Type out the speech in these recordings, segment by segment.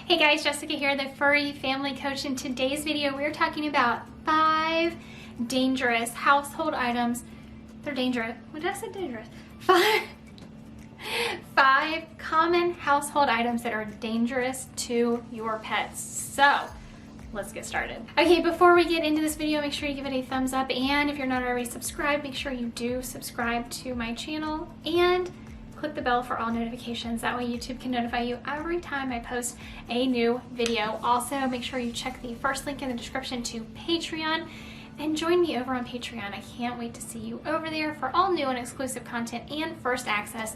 Hey guys, Jessica here, the Furry Family Coach. In today's video, we're talking about 5 dangerous household items. They're dangerous. What did I say? Dangerous. 5 common household items that are dangerous to your pets. So, let's get started. Okay, before we get into this video, make sure you give it a thumbs up. And if you're not already subscribed, make sure you do subscribe to my channel. And click the bell for all notifications. That way YouTube can notify you every time I post a new video. Also, make sure you check the first link in the description to Patreon and join me over on Patreon. I can't wait to see you over there for all new and exclusive content and first access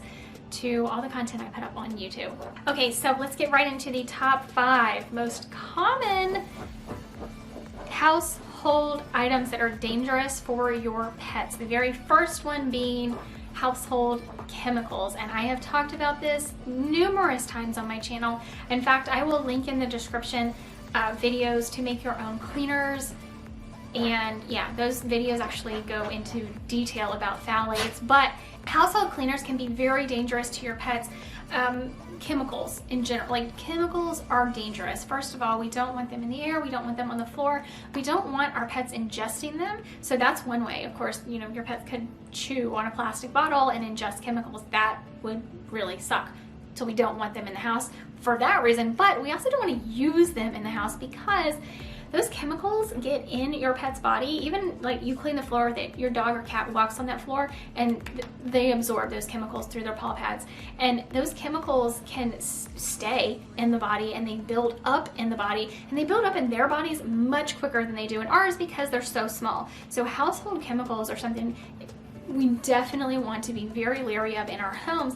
to all the content I put up on YouTube. Okay, so let's get right into the top 5 most common household items that are dangerous for your pets. The very first one being household chemicals, and I have talked about this numerous times on my channel. In fact, I will link in the description videos to make your own cleaners, and yeah, those videos actually go into detail about phthalates. But household cleaners can be very dangerous to your pets. Chemicals in general, like chemicals are dangerous. First of all, we don't want them in the air, we don't want them on the floor, we don't want our pets ingesting them. So that's one way. Of course, you know, your pets could chew on a plastic bottle and ingest chemicals. That would really suck. So we don't want them in the house for that reason. But we also don't want to use them in the house because those chemicals get in your pet's body. Even like you clean the floor, your dog or cat walks on that floor and they absorb those chemicals through their paw pads. And those chemicals can stay in the body and they build up in the body, and they build up in their bodies much quicker than they do in ours because they're so small. So household chemicals are something we definitely want to be very leery of in our homes.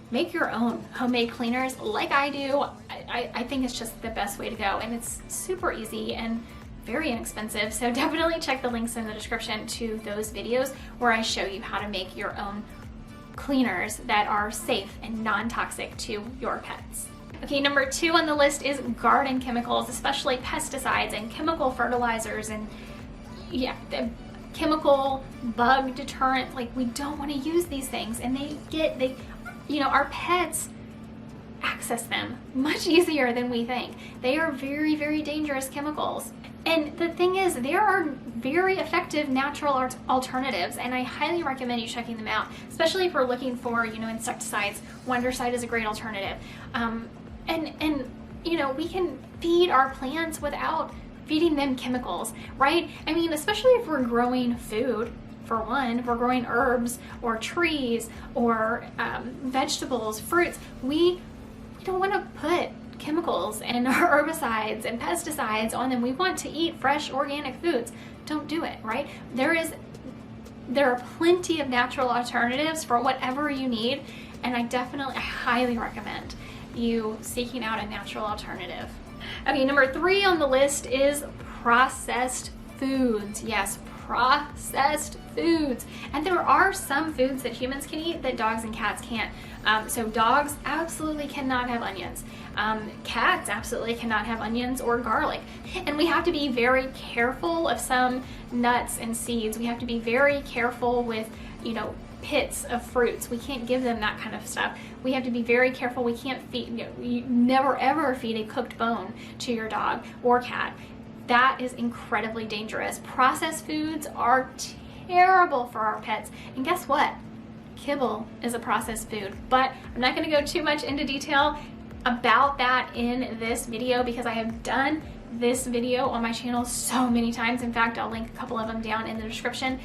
Make your own homemade cleaners like I do. I think it's just the best way to go, and it's super easy and very inexpensive. So definitely check the links in the description to those videos where I show you how to make your own cleaners that are safe and non-toxic to your pets. Okay, number 2 on the list is garden chemicals, especially pesticides and chemical fertilizers and yeah, the chemical bug deterrent. Like, we don't want to use these things, and you know, our pets access them much easier than we think. They are very, very dangerous chemicals. And the thing is, there are very effective natural alternatives, and I highly recommend you checking them out, especially if we're looking for, you know, insecticides. Wondercide is a great alternative. And you know, we can feed our plants without feeding them chemicals, right? I mean, especially if we're growing food. For one, if we're growing herbs or trees or vegetables, fruits, we don't want to put chemicals and herbicides and pesticides on them. We want to eat fresh organic foods. Don't do it, right? There are plenty of natural alternatives for whatever you need, and I highly recommend you seeking out a natural alternative. Okay, number 3 on the list is processed foods. Yes, processed foods. And there are some foods that humans can eat that dogs and cats can't. So dogs absolutely cannot have onions. Cats absolutely cannot have onions or garlic. And we have to be very careful of some nuts and seeds. We have to be very careful with, you know, pits of fruits. We can't give them that kind of stuff. We have to be very careful. We can't feed, you know, you never ever feed a cooked bone to your dog or cat. That is incredibly dangerous. Processed foods are terrible for our pets. And guess what? Kibble is a processed food. But I'm not going to go too much into detail about that in this video because I have done this video on my channel so many times. In fact, I'll link a couple of them down in the description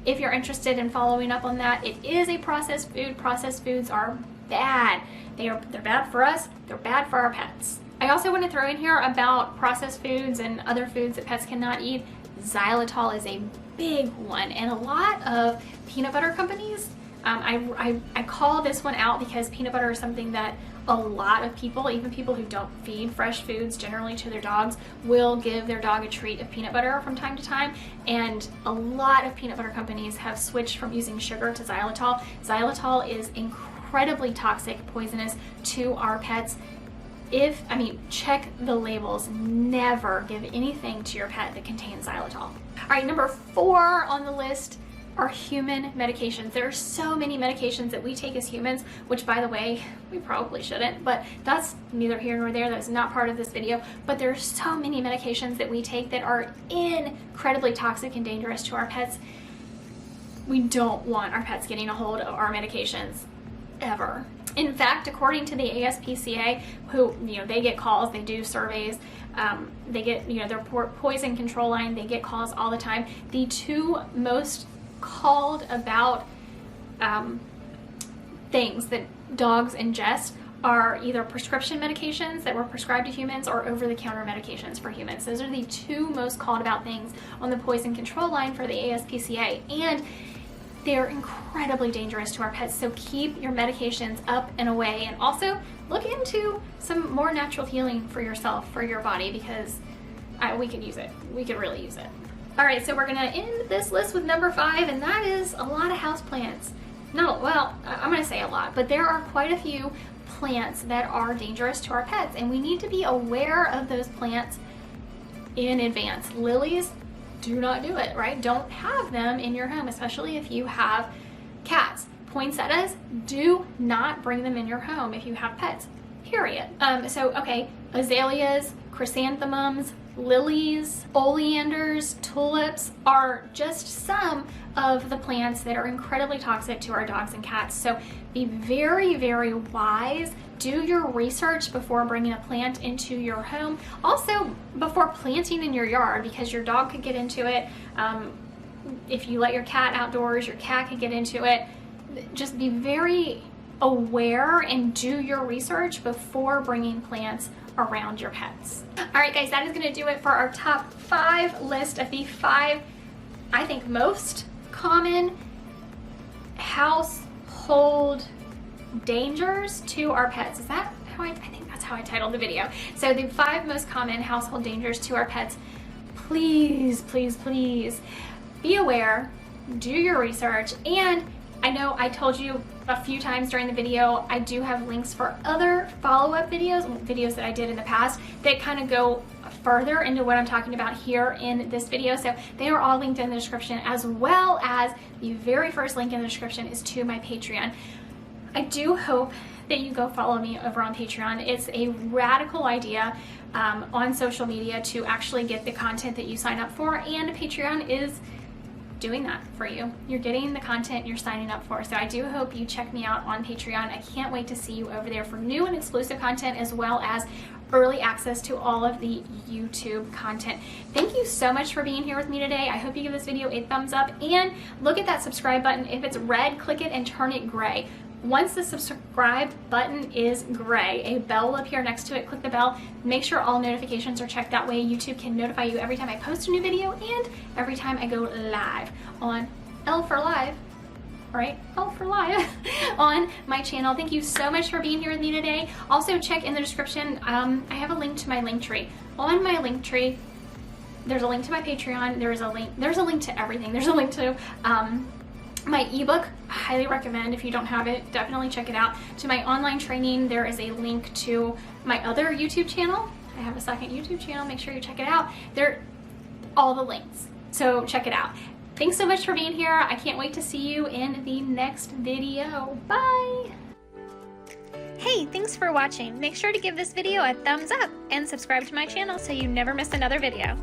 if you're interested in following up on that. It is a processed food. Processed foods are bad. They're bad for us. They're bad for our pets. I also want to throw in here about processed foods and other foods that pets cannot eat. Xylitol is a big one, and a lot of peanut butter companies, I call this one out because peanut butter is something that a lot of people, even people who don't feed fresh foods generally to their dogs, will give their dog a treat of peanut butter from time to time. And a lot of peanut butter companies have switched from using sugar to xylitol. Xylitol is incredibly toxic, poisonous to our pets. Check the labels. Never give anything to your pet that contains xylitol. All right, number 4 on the list are human medications. There are so many medications that we take as humans, which, by the way, we probably shouldn't, but that's neither here nor there. That's not part of this video. But there are so many medications that we take that are incredibly toxic and dangerous to our pets. We don't want our pets getting a hold of our medications ever. In fact, according to the ASPCA, who, they get calls, they do surveys, they get, their poison control line, they get calls all the time. The two most called about things that dogs ingest are either prescription medications that were prescribed to humans or over-the-counter medications for humans. Those are the two most called about things on the poison control line for the ASPCA, and they're incredibly dangerous to our pets. So keep your medications up and away, and also look into some more natural healing for yourself, for your body, because we could use it. We could really use it. All right, so we're gonna end this list with number 5, and that is a lot of houseplants. No, well, I'm gonna say a lot, but there are quite a few plants that are dangerous to our pets, and we need to be aware of those plants in advance. Lilies, do not do it, right? Don't have them in your home, especially if you have cats. Poinsettias, do not bring them in your home if you have pets, period. Okay, azaleas, chrysanthemums, lilies, oleanders, tulips are just some of the plants that are incredibly toxic to our dogs and cats. So be very, very wise. Do your research before bringing a plant into your home. Also, before planting in your yard, because your dog could get into it. If you let your cat outdoors, your cat could get into it. Just be very aware and do your research before bringing plants around your pets. All right, guys, that is going to do it for our top 5 list of the 5, I think, most common household dangers to our pets. Is that how I think that's how I titled the video. So the 5 most common household dangers to our pets. Please, please, please be aware, do your research, and I know I told you a few times during the video, I do have links for other follow-up videos that I did in the past that kind of go further into what I'm talking about here in this video. So they are all linked in the description, as well as the very first link in the description is to my Patreon. I do hope that you go follow me over on Patreon. It's a radical idea on social media to actually get the content that you sign up for, and Patreon is doing that for you. You're getting the content you're signing up for. So I do hope you check me out on Patreon. I can't wait to see you over there for new and exclusive content, as well as early access to all of the YouTube content. Thank you so much for being here with me today. I hope you give this video a thumbs up, and look at that subscribe button. If it's red, click it and turn it gray. Once the subscribe button is gray, a bell will appear next to it. Click the bell. Make sure all notifications are checked. That way YouTube can notify you every time I post a new video and every time I go live on L for Live, right? L for Live on my channel. Thank you so much for being here with me today. Also, check in the description. I have a link to my Linktree. On my Linktree, there's a link to my Patreon. There's a link to everything. There's a link to my ebook. I highly recommend. If you don't have it, definitely check it out. To my online training, there is a link to my other YouTube channel. I have a second YouTube channel. Make sure you check it out. They're all the links, so check it out. Thanks so much for being here. I can't wait to see you in the next video. Bye. Hey, thanks for watching. Make sure to give this video a thumbs up and subscribe to my channel so you never miss another video.